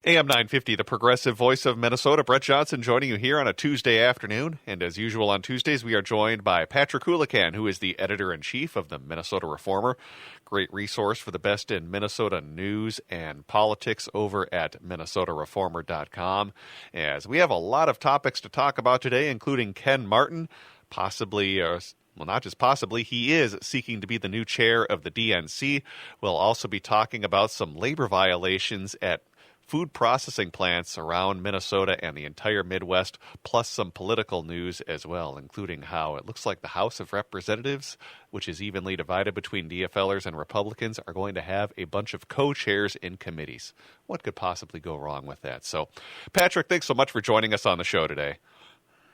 AM 950, the progressive voice of Minnesota. Brett Johnson joining you here on a Tuesday afternoon. And as usual on Tuesdays, we are joined by Patrick Coolican, who is the editor-in-chief of the Minnesota Reformer. Great resource for the best in Minnesota news and politics over at minnesotareformer.com. As we have a lot of topics to talk about today, including Ken Martin, possibly... Well, not just possibly, he is seeking to be the new chair of the DNC. We'll also be talking about some labor violations at food processing plants around Minnesota and the entire Midwest, plus some political news as well, including how it looks like the House of Representatives, which is evenly divided between DFLers and Republicans, are going to have a bunch of co-chairs in committees. What could possibly go wrong with that? So, Patrick, thanks so much for joining us on the show today.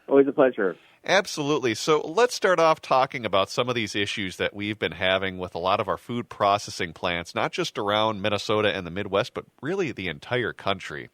Always a pleasure. Absolutely. So let's start off talking about some of these issues that we've been having with a lot of our food processing plants, not just around Minnesota and the Midwest, but really the entire country.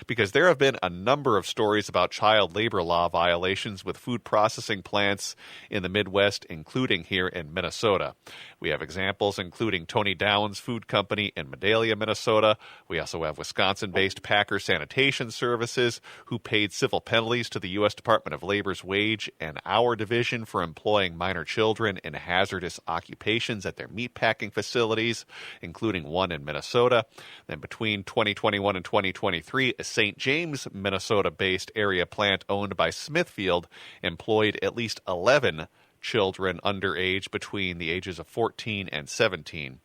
Because there have been a number of stories about child labor law violations with food processing plants in the Midwest, including here in Minnesota. We have examples including Tony Downs Food Company in Medalia, Minnesota. We also have Wisconsin-based Packer Sanitation Services, who paid civil penalties to the U.S. Department of Labor's Wage and Hour Division for employing minor children in hazardous occupations at their meatpacking facilities, including one in Minnesota. Then between 2021 and 2023, a St. James, Minnesota-based area plant owned by Smithfield employed at least 11 children underage between the ages of 14 and 17.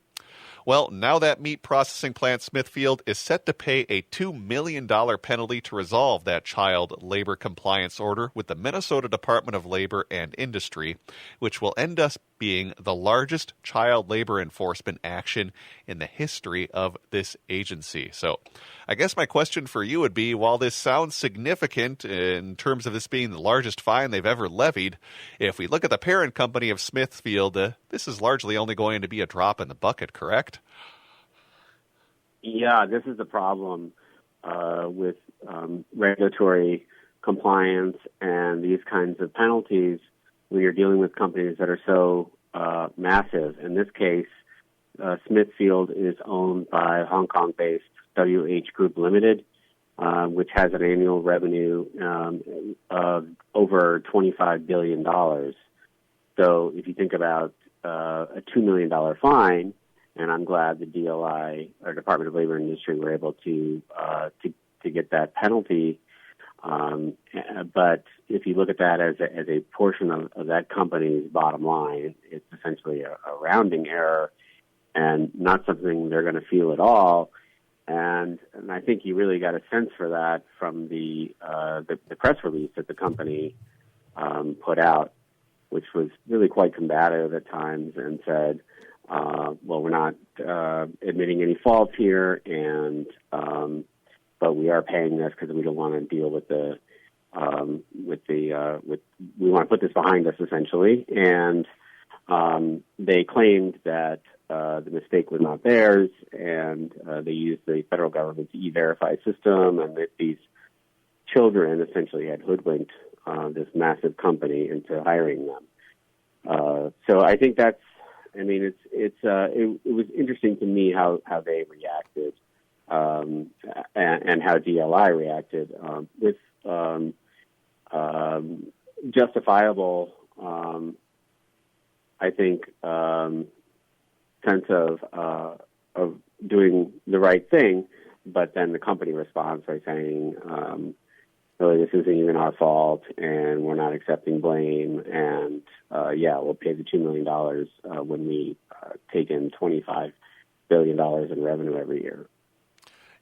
Well, now that meat processing plant Smithfield is set to pay a $2 million penalty to resolve that child labor compliance order with the Minnesota Department of Labor and Industry, which will end up being the largest child labor enforcement action in the history of this agency. So I guess my question for you would be, while this sounds significant in terms of this being the largest fine they've ever levied, if we look at the parent company of Smithfield, this is largely only going to be a drop in the bucket, correct? Yeah, this is the problem with regulatory compliance and these kinds of penalties when you're dealing with companies that are so massive. In this case, Smithfield is owned by Hong Kong-based WH Group Limited, which has an annual revenue of over $25 billion. So if you think about a $2 million fine, and I'm glad the DLI, or Department of Labor and Industry, were able to get that penalty. But if you look at that as a portion of that company's bottom line, it's essentially a rounding error and not something they're going to feel at all. And I think you really got a sense for that from the press release that the company put out, which was really quite combative at times and said, well, we're not admitting any fault here, and but we are paying this because we don't want to deal with we want to put this behind us, essentially. And they claimed that the mistake was not theirs, and they used the federal government's E-Verify system, and that these children essentially had hoodwinked this massive company into hiring them. So I think that's, I mean, it was interesting to me how they reacted and how DLI reacted with justifiable, I think, sense of doing the right thing, but then the company responds by saying, really, this isn't even our fault, and we're not accepting blame, and we'll pay the $2 million when we take in $25 billion in revenue every year.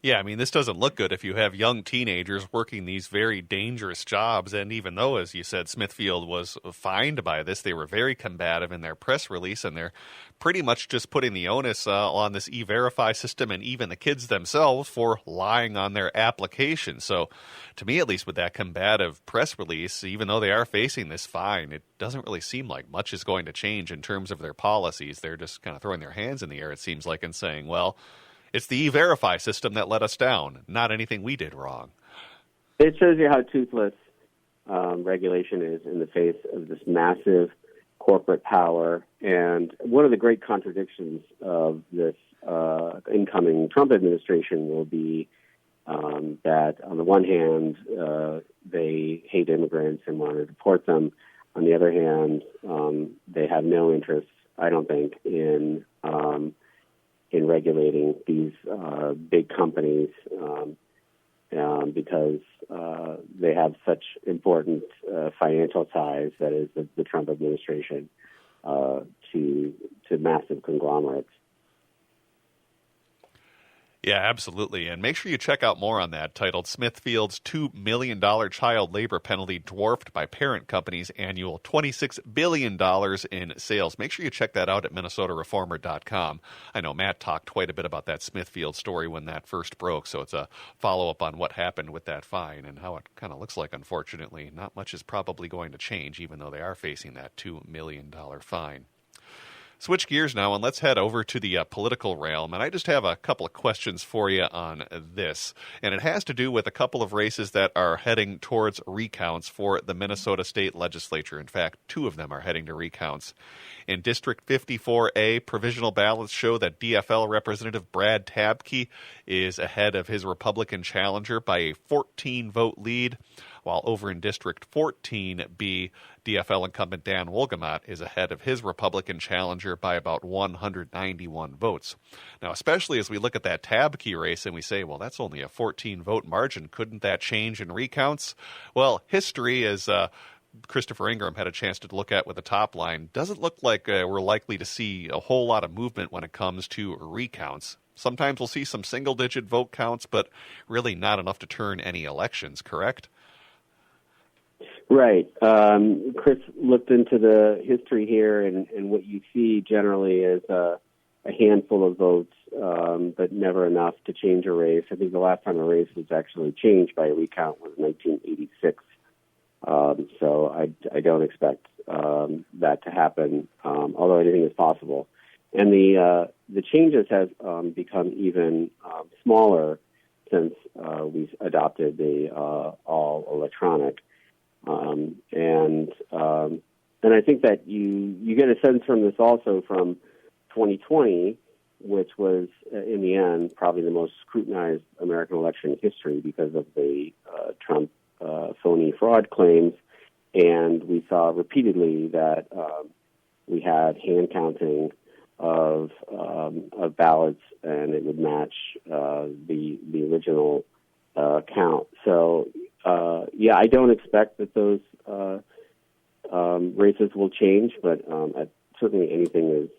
Yeah, I mean, this doesn't look good if you have young teenagers working these very dangerous jobs. And even though, as you said, Smithfield was fined by this, they were very combative in their press release, and they're pretty much just putting the onus on this E-Verify system and even the kids themselves for lying on their application. So to me, at least, with that combative press release, even though they are facing this fine, it doesn't really seem like much is going to change in terms of their policies. They're just kind of throwing their hands in the air, it seems like, and saying, well, it's the E-Verify system that let us down, not anything we did wrong. It shows you how toothless regulation is in the face of this massive corporate power. And one of the great contradictions of this incoming Trump administration will be that on the one hand, they hate immigrants and want to deport them. On the other hand, they have no interest, I don't think, in regulating these big companies because they have such important financial ties, that is the Trump administration, to massive conglomerates. Yeah, absolutely. And make sure you check out more on that, titled Smithfield's $2 million child labor penalty dwarfed by parent company's annual $26 billion in sales. Make sure you check that out at minnesotareformer.com. I know Matt talked quite a bit about that Smithfield story when that first broke, so it's a follow-up on what happened with that fine and how it kind of looks like, unfortunately, not much is probably going to change, even though they are facing that $2 million fine. Switch gears now, and let's head over to the political realm. And I just have a couple of questions for you on this. And it has to do with a couple of races that are heading towards recounts for the Minnesota State Legislature. In fact, two of them are heading to recounts. In District 54A, provisional ballots show that DFL Representative Brad Tabke is ahead of his Republican challenger by a 14-vote lead, while over in District 14B, DFL incumbent Dan Wolgamott is ahead of his Republican challenger by about 191 votes. Now, especially as we look at that Tabke race and we say, well, that's only a 14-vote margin. Couldn't that change in recounts? Well, history, as Christopher Ingram had a chance to look at with the top line, doesn't look like we're likely to see a whole lot of movement when it comes to recounts. Sometimes we'll see some single-digit vote counts, but really not enough to turn any elections, correct? Right. Chris looked into the history here, and what you see generally is a handful of votes, but never enough to change a race. I think the last time a race was actually changed by a recount was 1986. So I don't expect that to happen, although anything is possible. And the changes have become even smaller since we've adopted the all electronic. And I think that you get a sense from this also from 2020, which was in the end probably the most scrutinized American election in history because of the Trump phony fraud claims, and we saw repeatedly that we had hand counting of ballots, and it would match the original count. So yeah, I don't expect that those races will change, but certainly anything is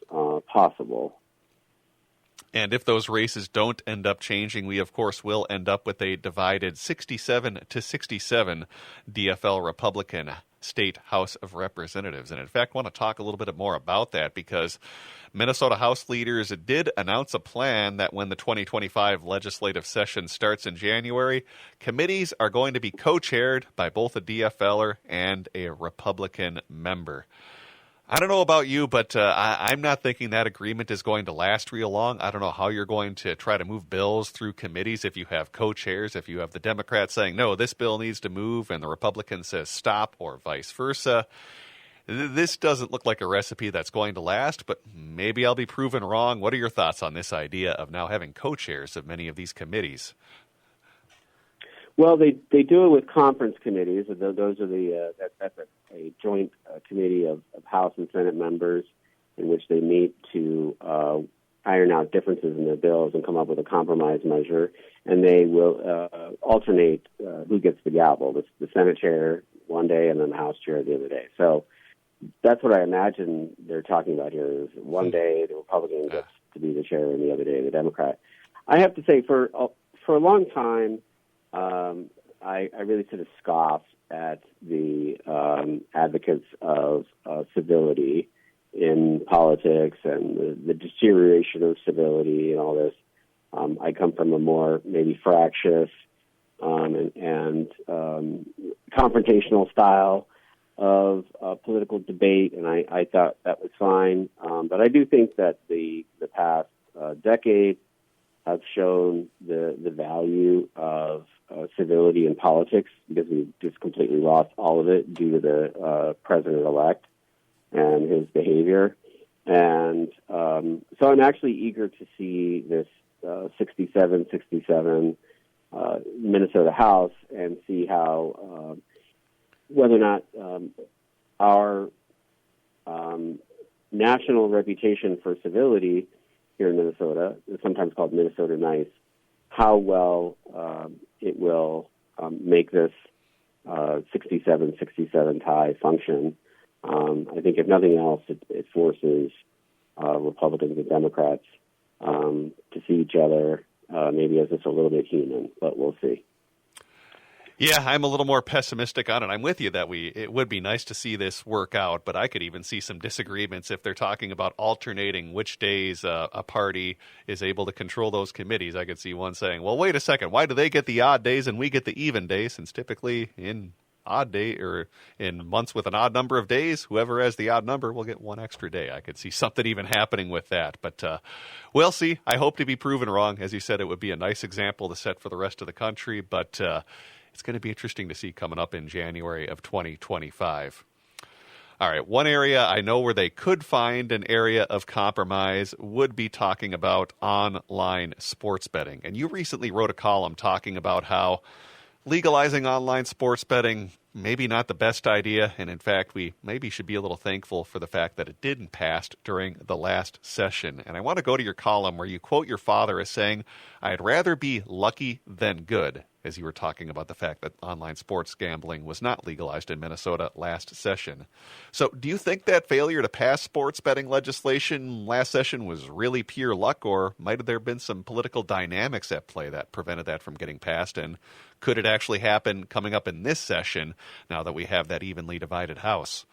possible. And if those races don't end up changing, we, of course, will end up with a divided 67-67 DFL Republican State House of Representatives. And in fact, I want to talk a little bit more about that because Minnesota House leaders did announce a plan that when the 2025 legislative session starts in January, committees are going to be co-chaired by both a DFLer and a Republican member. I don't know about you, but I'm not thinking that agreement is going to last real long. I don't know how you're going to try to move bills through committees if you have co-chairs, if you have the Democrats saying, no, this bill needs to move, and the Republican says stop, or vice versa. This doesn't look like a recipe that's going to last, but maybe I'll be proven wrong. What are your thoughts on this idea of now having co-chairs of many of these committees? Well, they do it with conference committees. Those are that's a joint committee of House and Senate members in which they meet to iron out differences in their bills and come up with a compromise measure. And they will alternate who gets the gavel, the Senate chair one day and then the House chair the other day. So that's what I imagine they're talking about here is one day the Republican gets to be the chair and the other day the Democrat. I have to say for a long time, I really sort of scoffed at the advocates of civility in politics and the deterioration of civility and all this. I come from a more maybe fractious and confrontational style of political debate, and I thought that was fine. But I do think that the past decade have shown the value of civility in politics because we just completely lost all of it due to the president-elect and his behavior. And so I'm actually eager to see this 67-67 Minnesota House and see how whether or not our national reputation for civility here in Minnesota, sometimes called Minnesota Nice, how well it will make this 67-67 tie function. I think if nothing else, it forces Republicans and Democrats to see each other maybe as just a little bit human, but we'll see. Yeah, I'm a little more pessimistic on it. I'm with you that it would be nice to see this work out, but I could even see some disagreements if they're talking about alternating which days a party is able to control those committees. I could see one saying, well, wait a second, why do they get the odd days and we get the even days? Since typically in odd day or in months with an odd number of days, whoever has the odd number will get one extra day. I could see something even happening with that, but we'll see. I hope to be proven wrong. As you said, it would be a nice example to set for the rest of the country, but it's going to be interesting to see coming up in January of 2025. All right, one area I know where they could find an area of compromise would be talking about online sports betting. And you recently wrote a column talking about how legalizing online sports betting, maybe not the best idea, and in fact, we maybe should be a little thankful for the fact that it didn't pass during the last session. And I want to go to your column where you quote your father as saying, "I'd rather be lucky than good," as you were talking about the fact that online sports gambling was not legalized in Minnesota last session. So do you think that failure to pass sports betting legislation last session was really pure luck, or might have there been some political dynamics at play that prevented that from getting passed? And could it actually happen coming up in this session now that we have that evenly divided House?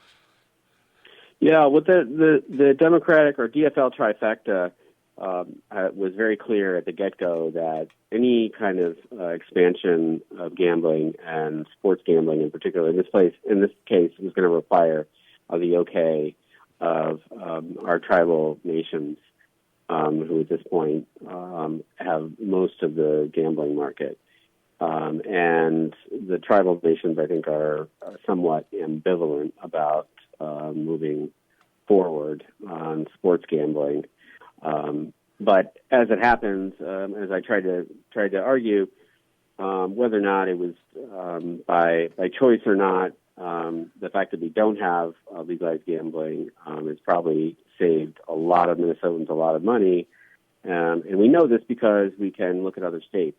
Yeah, with the Democratic or DFL trifecta was very clear at the get-go that any kind of expansion of gambling and sports gambling in particular in this case was going to require the okay of our tribal nations, who at this point have most of the gambling market. And the tribal nations, I think, are somewhat ambivalent about moving forward on sports gambling. But as it happens, as I tried to argue, whether or not it was by choice or not, the fact that we don't have legalized gambling has probably saved a lot of Minnesotans a lot of money. And we know this because we can look at other states.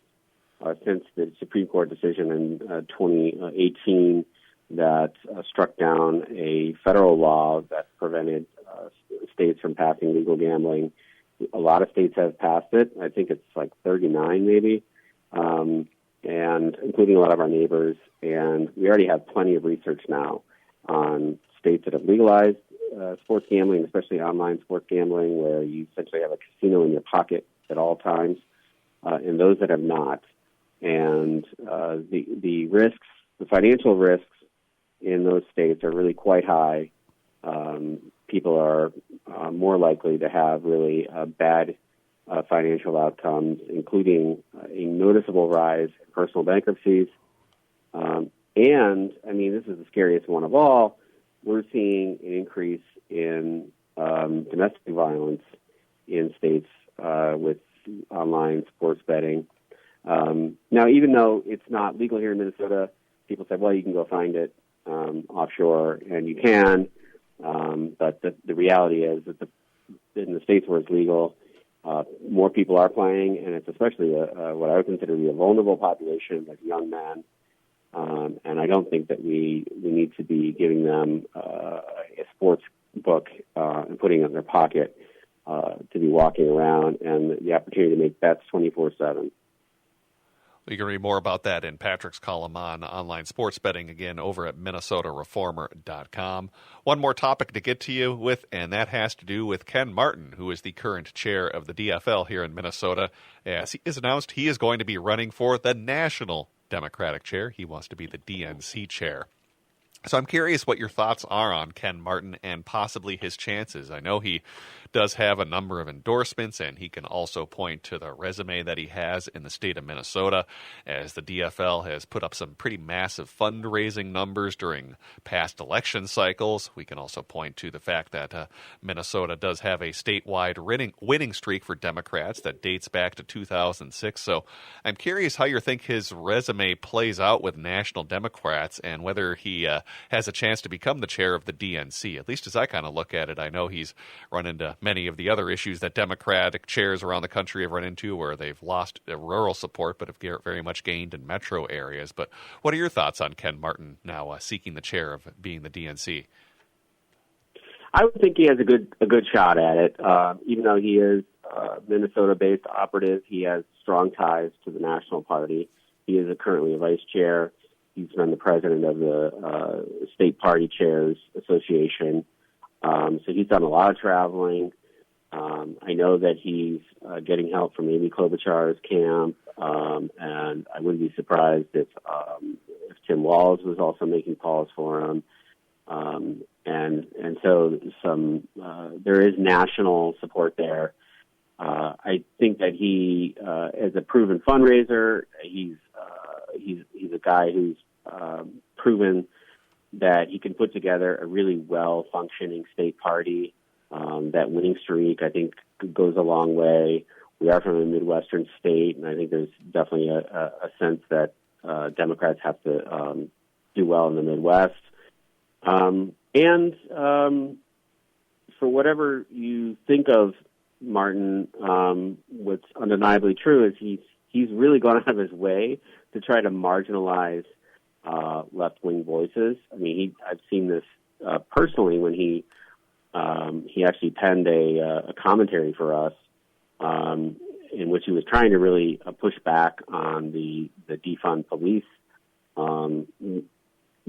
Since the Supreme Court decision in 2018 that struck down a federal law that prevented states from passing legal gambling, a lot of states have passed it. I think it's like 39 maybe, and including a lot of our neighbors. And we already have plenty of research now on states that have legalized sports gambling, especially online sports gambling, where you essentially have a casino in your pocket at all times, and those that have not. And the risks, the financial risks in those states are really quite high. People are more likely to have really bad financial outcomes, including a noticeable rise in personal bankruptcies. And, I mean, this is the scariest one of all. We're seeing an increase in domestic violence in states with online sports betting. Now, even though it's not legal here in Minnesota, people say, well, you can go find it offshore, and you can. But the reality is that in the states where it's legal, more people are playing, and it's especially what I would consider to be a vulnerable population, like young men. And I don't think that we need to be giving them a sports book and putting it in their pocket to be walking around and the opportunity to make bets 24/7. You can read more about that in Patrick's column on online sports betting, again, over at minnesotareformer.com. One more topic to get to you with, and that has to do with Ken Martin, who is the current chair of the DFL here in Minnesota. As he has announced, he is going to be running for the national Democratic chair. He wants to be the DNC chair. So I'm curious what your thoughts are on Ken Martin and possibly his chances. I know he does have a number of endorsements, and he can also point to the resume that he has in the state of Minnesota, as the DFL has put up some pretty massive fundraising numbers during past election cycles. We can also point to the fact that Minnesota does have a statewide winning streak for Democrats that dates back to 2006. So I'm curious how you think his resume plays out with national Democrats and whether he has a chance to become the chair of the DNC. At least as I kind of look at it, I know he's run into many of the other issues that Democratic chairs around the country have run into, where they've lost rural support but have very much gained in metro areas. But what are your thoughts on Ken Martin now seeking the chair of being the DNC? I would think he has a good shot at it. Even though he is Minnesota-based operative, he has strong ties to the national party. He is currently a vice chair. He's been the president of the State Party Chairs Association. So he's done a lot of traveling. I know that he's getting help from Amy Klobuchar's camp, and I wouldn't be surprised if Tim Walz was also making calls for him. And so there is national support there. I think that he, as a proven fundraiser, he's a guy who's proven that he can put together a really well-functioning state party. That winning streak, I think, goes a long way. We are from a Midwestern state, and I think there's definitely a sense that Democrats have to do well in the Midwest. And for whatever you think of Martin, what's undeniably true is he's really gone out of his way to try to marginalize left-wing voices. I mean, I've seen this personally when he actually penned a commentary for us in which he was trying to really push back on the defund police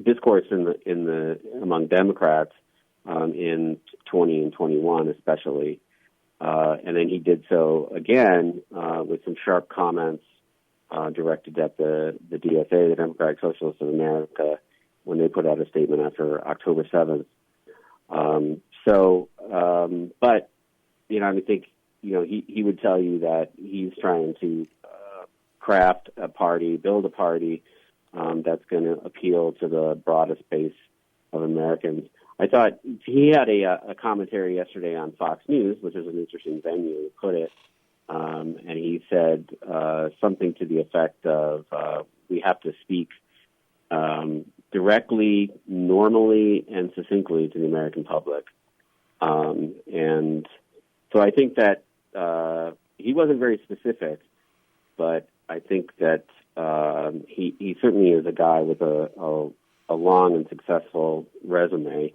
discourse among Democrats in 20 and 21 especially. And then he did so again with some sharp comments directed at the DSA, the Democratic Socialists of America, when they put out a statement after October 7th. But, I think, he would tell you that he's trying to craft a party, build a party that's going to appeal to the broadest base of Americans. I thought he had a commentary yesterday on Fox News, which is an interesting venue to put it, and he said something to the effect of we have to speak directly, normally, and succinctly to the American public. And so I think that he wasn't very specific, but I think that he certainly is a guy with a long and successful resume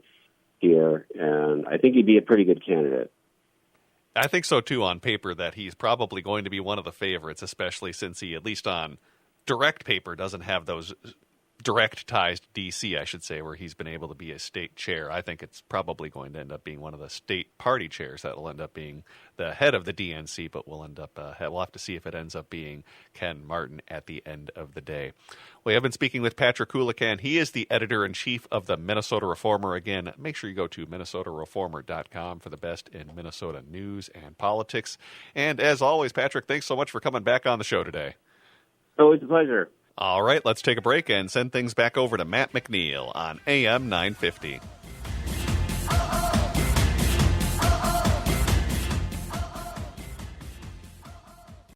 here, and I think he'd be a pretty good candidate. I think so, too, on paper, that he's probably going to be one of the favorites, especially since he, at least on direct paper, doesn't have those direct ties to D.C., I should say, where he's been able to be a state chair. I think it's probably going to end up being one of the state party chairs that will end up being the head of the DNC, but we'll have to see if it ends up being Ken Martin at the end of the day. We have been speaking with Patrick Coolican. He is the editor-in-chief of the Minnesota Reformer. Again, make sure you go to minnesotareformer.com for the best in Minnesota news and politics. And as always, Patrick, thanks so much for coming back on the show today. Always a pleasure. All right, let's take a break and send things back over to Matt McNeil on AM 950.